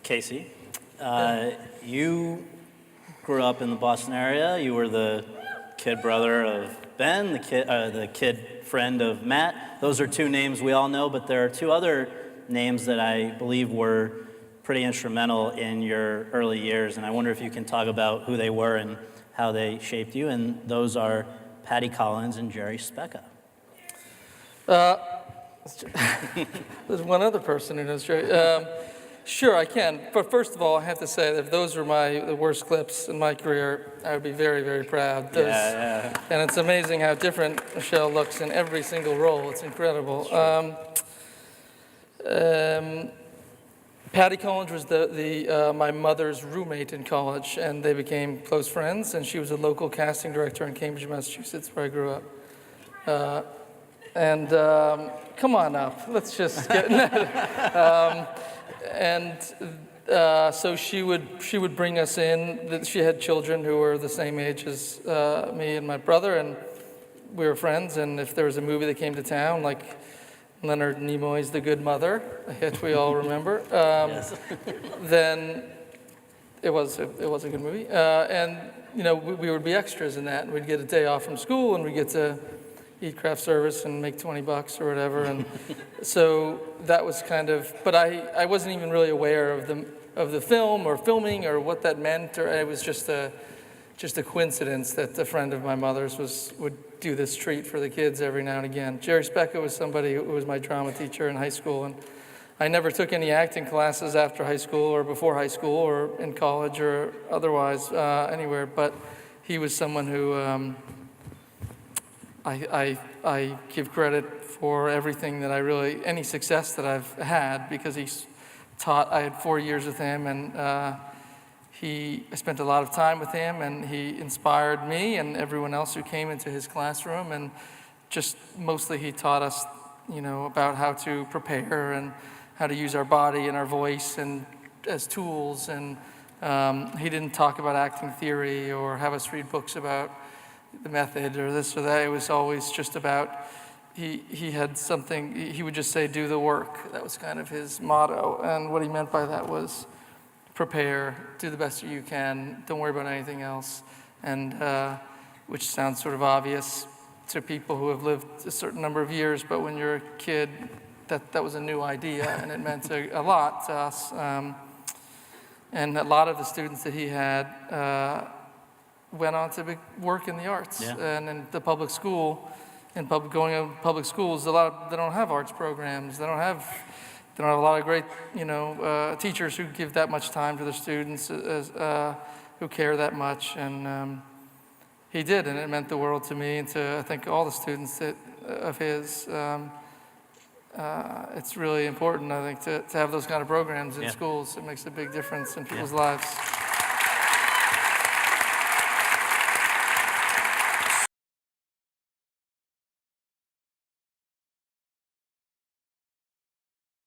Casey, you grew up in the Boston area. You were the kid brother of Ben, the kid friend of Matt. Those are two names we all know, but there are two other names that I believe were pretty instrumental in your early years, and I wonder if you can talk about who they were and how they shaped you, and those are Patty Collins and Jerry Specca. There's one other person who knows Jerry. Sure, I can. But first of all, I have to say that if those were the worst clips in my career, I would be very, very proud. Yeah. And it's amazing how different Michelle looks in every single role. It's incredible. Patty Collins was my mother's roommate in college, and they became close friends, and she was a local casting director in Cambridge, Massachusetts, where I grew up. Come on up, let's just get so she would bring us in. She had children who were the same age as me and my brother, and we were friends, and if there was a movie that came to town, like Leonard Nimoy's The Good Mother, which we all remember, Yes. then it was a good movie. And we would be extras in that, and we'd get a day off from school, and we'd get to eat craft service and make $20 or whatever. And so that was kind of, but I wasn't even really aware of the film or filming or what that meant, or it was just a coincidence that a friend of my mother's would do this treat for the kids every now and again. Jerry Specca was somebody who was my drama teacher in high school, and I never took any acting classes after high school or before high school or in college or otherwise anywhere, but he was someone who I give credit for everything that any success that I've had, because I had 4 years with him, and I spent a lot of time with him, and he inspired me and everyone else who came into his classroom, and just mostly he taught us, about how to prepare and how to use our body and our voice and as tools, and he didn't talk about acting theory or have us read books about the method or this or that. It was always just about, he had something, he would just say, do the work. That was kind of his motto, and what he meant by that was prepare, do the best you can, don't worry about anything else, and which sounds sort of obvious to people who have lived a certain number of years, but when you're a kid, that was a new idea, and it meant a lot to us. And a lot of the students that he had went on to work in the arts. Yeah. And in the public school, going to public schools, they don't have arts programs. They don't have a lot of great, teachers who give that much time to their students, who care that much. And he did, and it meant the world to me and to, I think, all the students of his. It's really important, I think, to have those kind of programs in schools. It makes a big difference in people's lives.